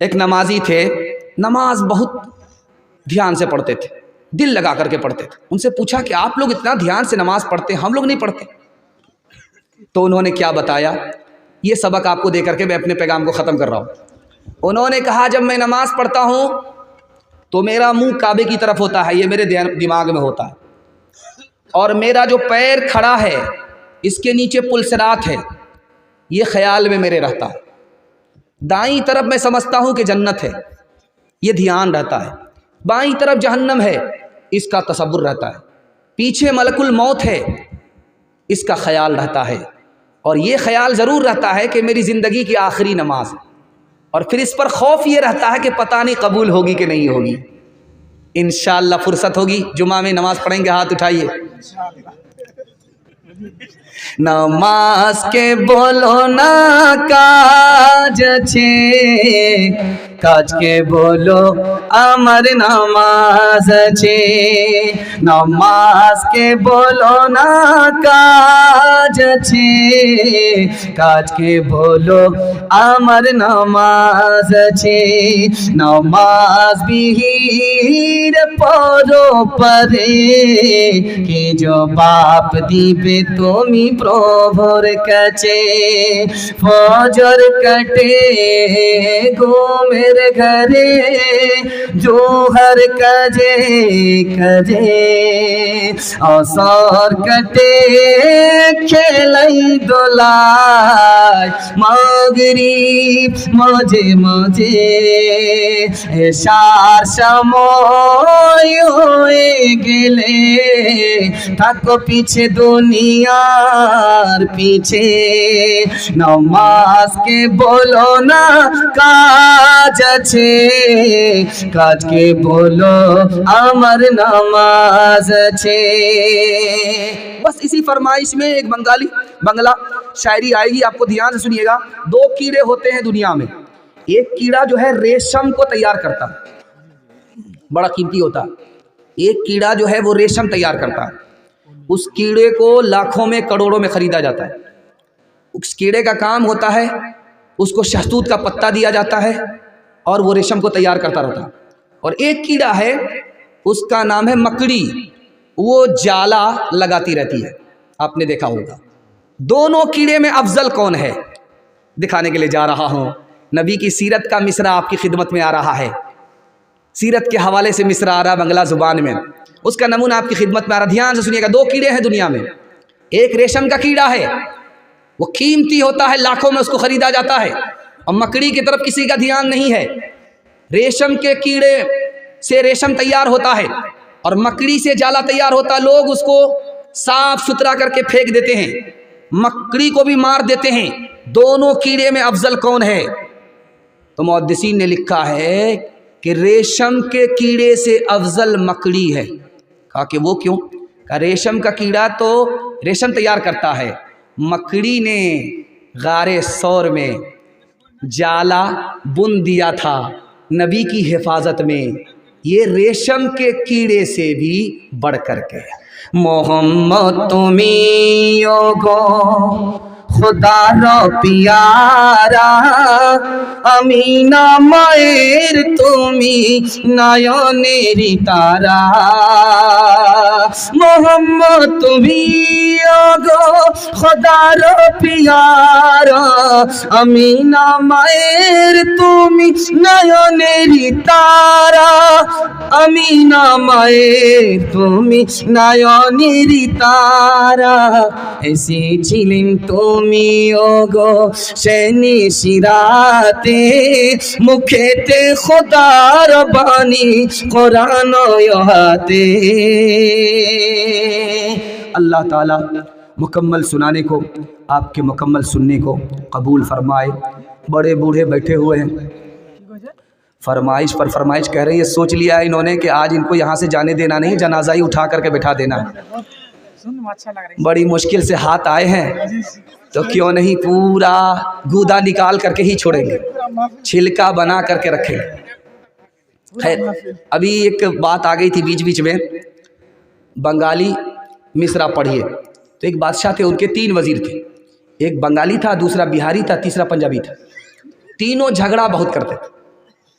ایک نمازی تھے، نماز بہت دھیان سے پڑھتے تھے، دل لگا کر کے پڑھتے تھے۔ ان سے پوچھا کہ آپ لوگ اتنا دھیان سے نماز پڑھتے ہیں، ہم لوگ نہیں پڑھتے۔ تو انہوں نے کیا بتایا، یہ سبق آپ کو دے کر کے میں اپنے پیغام کو ختم کر رہا ہوں۔ انہوں نے کہا جب میں نماز پڑھتا ہوں تو میرا منہ کعبے کی طرف ہوتا ہے، یہ میرے دماغ میں ہوتا ہے، اور میرا جو پیر کھڑا ہے اس کے نیچے پلسرات ہے، یہ خیال میں میرے رہتا ہے۔ دائیں طرف میں سمجھتا ہوں کہ جنت ہے، یہ دھیان رہتا ہے۔ بائیں طرف جہنم ہے، اس کا تصور رہتا ہے۔ پیچھے ملک الموت ہے، اس کا خیال رہتا ہے۔ اور یہ خیال ضرور رہتا ہے کہ میری زندگی کی آخری نماز ہے، اور پھر اس پر خوف یہ رہتا ہے کہ پتہ نہیں قبول ہوگی کہ نہیں ہوگی۔ انشاءاللہ فرصت ہوگی جمعہ میں نماز پڑھیں گے، ہاتھ اٹھائیے۔ نماز کے بولو نا কাজ আছে, কাজকে বলো আমার নামাজ আছে। নামাজকে বলো না কাজ আছে, কাজকে বলো আমার নামাজ আছে। নামাজ বিহীন পড়ো পরে, কে জবাব দিবে তুমি প্রভুর কাছে। ফজর কাটে ঘুমের ঘরে, জোহর কাজে কাজে, আসর কাটে খেলাই দোলায়, মাগরিব মাঝে মাঝে, এশার সময় হয়ে গেলে থাকো পিছে দুনিয়ার পিছে। নামাজকে বলো না কাজ আছে, কাজকে বলো আমার নামাজ আছে। بس اسی فرمائش میں ایک بنگلہ شاعری آئے گی، آپ کو دھیان سے سنیے گا۔ دو کیڑے ہوتے ہیں دنیا میں، ایک کیڑا جو ہے ریشم کو تیار کرتا ہے، بڑا قیمتی ہوتا ہے۔ ایک کیڑا جو ہے وہ ریشم تیار کرتا ہے، اس کیڑے کو لاکھوں میں کروڑوں میں خریدا جاتا ہے۔ اس کیڑے کا کام ہوتا ہے، اس کو شہتوت کا پتا دیا جاتا ہے اور وہ ریشم کو تیار کرتا رہتا ہے۔ اور ایک کیڑا ہے، اس کا نام ہے مکڑی، وہ جالا لگاتی رہتی ہے، آپ نے دیکھا ہوگا۔ دونوں کیڑے میں افضل کون ہے دکھانے کے لیے جا رہا ہوں۔ نبی کی سیرت کا مصرع آپ کی خدمت میں آ رہا ہے، سیرت کے حوالے سے مصرع آ رہا بنگلہ زبان میں، اس کا نمونہ آپ کی خدمت میں آ رہا، دھیان سے سنیے گا۔ دو کیڑے ہیں دنیا میں، ایک ریشم کا کیڑا ہے، وہ قیمتی ہوتا ہے، لاکھوں میں اس کو خریدا جاتا ہے، اور مکڑی کی طرف کسی کا دھیان نہیں ہے۔ ریشم کے کیڑے سے ریشم تیار ہوتا ہے اور مکڑی سے جالا تیار ہوتا ہے، لوگ اس کو صاف ستھرا کر کے پھینک دیتے ہیں، مکڑی کو بھی مار دیتے ہیں۔ دونوں کیڑے میں افضل کون ہے؟ تو محدثین نے لکھا ہے کہ ریشم کے کیڑے سے افضل مکڑی ہے۔ کہا کہ وہ کیوں؟ کہا ریشم کا کیڑا تو ریشم تیار کرتا ہے، مکڑی نے غار ثور میں جالا بن دیا تھا نبی کی حفاظت میں، یہ ریشم کے کیڑے سے بھی بڑھ کر کے۔ محمد تمہیں گو خدا رو پیارا, আমিনা মায়ের তুমি নয়নেরি তারা, মোহাম্মদ তুমি ওগো খোদার পিয়ারা, আমিনা মায়ের তুমি নয়নেরি তারা, আমিনা মায়ের তুমি নয়নেরি তারা, এসেছিলেন তুমি ওগো সেনি শিরাতে, মুখেতে খোদার বাণী কোরআন হাতে। اللہ تعالیٰ مکمل سنانے کو, آپ کے مکمل سننے کو قبول فرمائے. بڑے بوڑھے بیٹھے ہوئے ہیں, فرمائش پر فرمائش کہہ رہے ہیں. یہ سوچ لیا ہے انہوں نے کہ آج ان کو یہاں سے جانے دینا نہیں, جنازہ ہی اٹھا کر کے بٹھا دینا ہے. بڑی مشکل سے ہاتھ آئے ہیں تو کیوں نہیں پورا گودا نکال کر کے ہی چھوڑیں گے, چھلکا بنا کر کے رکھیں گے. خیر, ابھی ایک بات آ گئی تھی بیچ بیچ میں, بنگالی مصرع پڑھیے. تو ایک بادشاہ تھے, ان کے 3 وزیر تھے, ایک بنگالی تھا, دوسرا بہاری تھا, تیسرا پنجابی تھا. تینوں جھگڑا بہت کرتے تھے.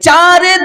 4